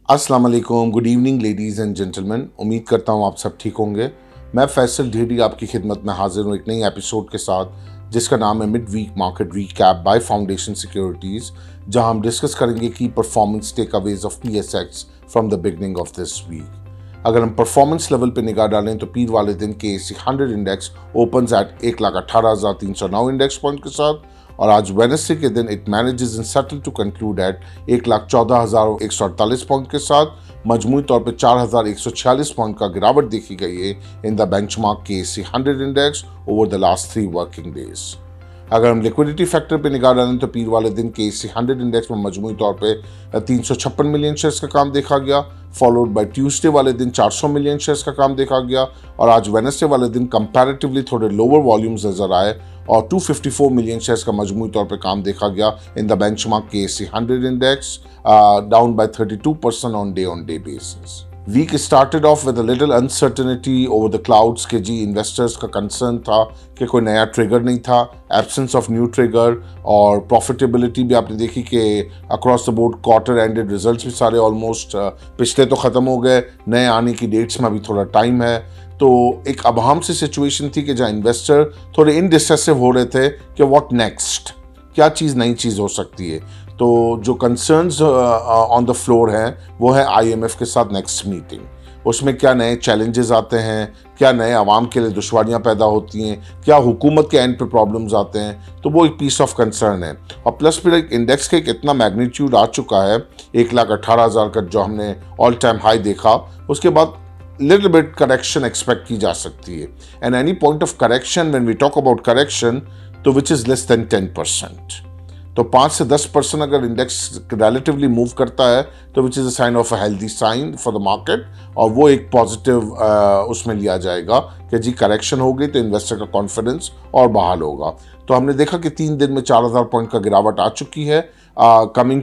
अस्सलाम वालेकुम, good evening ladies and gentleman. उम्मीद करता हूँ आप सब ठीक होंगे। मैं फैसल ढेरी आपकी खिदमत में हाजिर हूँ एक नई एपिसोड के साथ जिसका नाम है mid week market recap by foundation securities, जहां हम डिस्कस करेंगे की performance takeaways of PSX from the beginning of this week. अगर हम परफॉर्मेंस लेवल पे निगाह डालें तो पीर वाले दिन के KSE 100 index opens at 1,18,309 index point के साथ, और आज वेडनेसडे के दिन it manages in settle to conclude at 1,14,148 point के साथ। मजमूई तौर पे 4,146 पॉइंट का गिरावट देखी गई है इन the benchmark KSE 100 index over the last 3 working days. अगर हम लिक्विडिटी फैक्टर पे निगाह डालें तो पीर वाले दिन KSE 100 इंडेक्स में मजमूई तौर पे 356 मिलियन शेयर्स का काम देखा गया, फॉलोड बाय ट्यूसडे वाले दिन 400 मिलियन शेयर्स का काम देखा गया, और आज वेडनेसडे वाले दिन कंपैरेटिवली थोड़े लोअर वॉल्यूम्स नजर आए और 254 मिलियन शेयर्स का मजमूई तौर पे काम देखा गया in the benchmark KSE 100 index, down by 32% on day basis. Week started off with a little uncertainty over the clouds के जी इन्वेस्टर्स का कंसर्न था कि कोई नया ट्रिगर नहीं था, एब्सेंस ऑफ न्यू ट्रिगर, और प्रॉफिटेबिलिटी भी आपने देखी कि across the board quarter ended results भी सारे ऑलमोस्ट पिछले तो ख़त्म हो गए, नए आने की डेट्स में अभी थोड़ा टाइम है। तो एक अभाम सी सिचुएशन थी कि जहाँ इन्वेस्टर थोड़े इनडिसेसिव हो रहे थे कि व्हाट नेक्स्ट, क्या चीज़ नई चीज़ हो सकती है। तो जो कंसर्न्स ऑन द फ्लोर हैं वो है IMF के साथ नेक्स्ट मीटिंग, उसमें क्या नए चैलेंजेस आते हैं, क्या नए आवाम के लिए दुश्वारियां पैदा होती हैं, क्या हुकूमत के एंड पे प्रॉब्लम्स आते हैं, तो वो एक पीस ऑफ कंसर्न है। और प्लस फिर एक इंडेक्स का एक इतना मैग्नीट्यूड आ चुका है 1,18,000 का जो हमने ऑल टाइम हाई देखा, उसके बाद little bit correction expect की जा सकती है, and any point of correction when we talk about correction तो which is less than 10%, तो 5 से 10% अगर इंडेक्स रिलेटिवली मूव करता है तो which is a sign of a healthy sign for the market, और वो एक पॉजिटिव उसमें लिया जाएगा कि जी करेक्शन हो गई तो इन्वेस्टर का कॉन्फिडेंस और बहाल होगा। तो हमने देखा कि 3 दिन में 4,000 पॉइंट का गिरावट आ चुकी है। कमिंग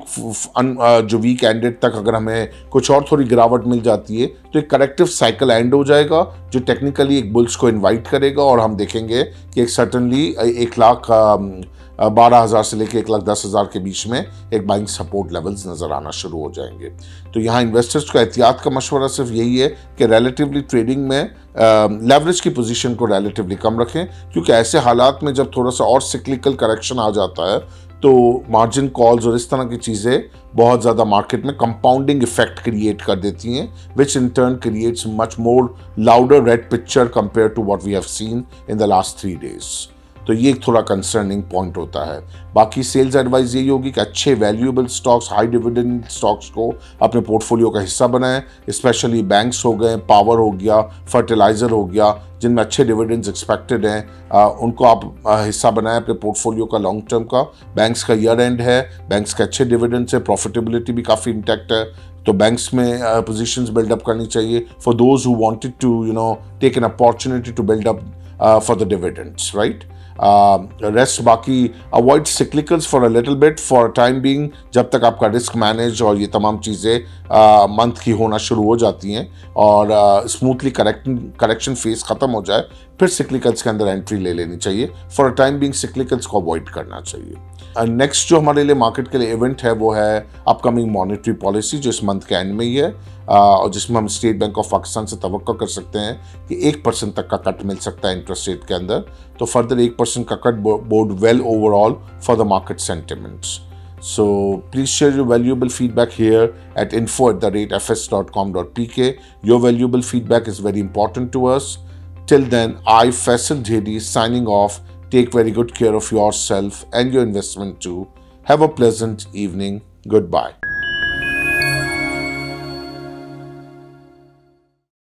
जो वीक एंडेड तक अगर हमें कुछ और थोड़ी गिरावट मिल जाती है तो एक करेक्टिव साइकिल एंड हो जाएगा जो टेक्निकली एक बुल्स को इनवाइट करेगा, और हम देखेंगे कि एक सर्टनली 1,12,000 से लेकर 1,10,000 के बीच में एक बाइंग सपोर्ट लेवल्स नजर आना शुरू हो जाएंगे। तो यहाँ इन्वेस्टर्स को एहतियात का मशवरा सिर्फ यही है कि रिलेटिवली ट्रेडिंग में लेवरेज की पोजीशन को रिलेटिवली कम रखें, क्योंकि ऐसे हालात में जब थोड़ा सा और सिक्लिकल करेक्शन आ जाता है तो मार्जिन कॉल्स और इस तरह की चीज़ें बहुत ज़्यादा मार्केट में कंपाउंडिंग इफेक्ट क्रिएट कर देती हैं, which in turn creates much more louder red picture compare to what we have seen in the last 3 days. तो ये एक थोड़ा कंसर्निंग पॉइंट होता है। बाकी सेल्स एडवाइस यही होगी कि अच्छे valuable stocks, high dividend stocks को अपने पोर्टफोलियो का हिस्सा बनाएं, स्पेशली बैंक्स हो गए, पावर हो गया, फर्टिलाइजर हो गया, जिनमें अच्छे डिविडेंड्स एक्सपेक्टेड हैं, उनको आप हिस्सा बनाएं अपने पोर्टफोलियो का लॉन्ग टर्म का। बैंक्स का ईयर एंड है, बैंक्स के अच्छे डिविडेंड्स है, प्रॉफिटेबिलिटी भी काफ़ी इंटैक्ट है, तो बैंक्स में पोजीशंस बिल्डअप करनी चाहिए for those who wanted to take an opportunity to build up for the dividends, right. Rest बाकी avoid cyclicals for a little bit for time being, जब तक आपका रिस्क मैनेज और ये तमाम चीज़ें मंथ की होना शुरू हो जाती हैं और स्मूथली करेक्शन फेज ख़त्म हो जाए, फिर सिक्लिकल्स के अंदर एंट्री ले लेनी चाहिए। For a time being cyclicals को अवॉइड करना चाहिए। नेक्स्ट जो हमारे लिए मार्केट के लिए इवेंट है वो है अपकमिंग मॉनेटरी पॉलिसी, जो इस मंथ के एंड में ही है, और जिसमें हम स्टेट बैंक ऑफ पाकिस्तान से तवक्को कर सकते हैं कि 1% तक का कट मिल सकता है इंटरेस्ट रेट के अंदर। तो फर्दर 1% का cut board well overall for the market sentiments. So please share your valuable feedback here at info@fs.com.pk. Your valuable feedback is very important to us. Till then, I, Faisal JD, signing off. Take very good care of yourself and your investment too. Have a pleasant evening. Goodbye.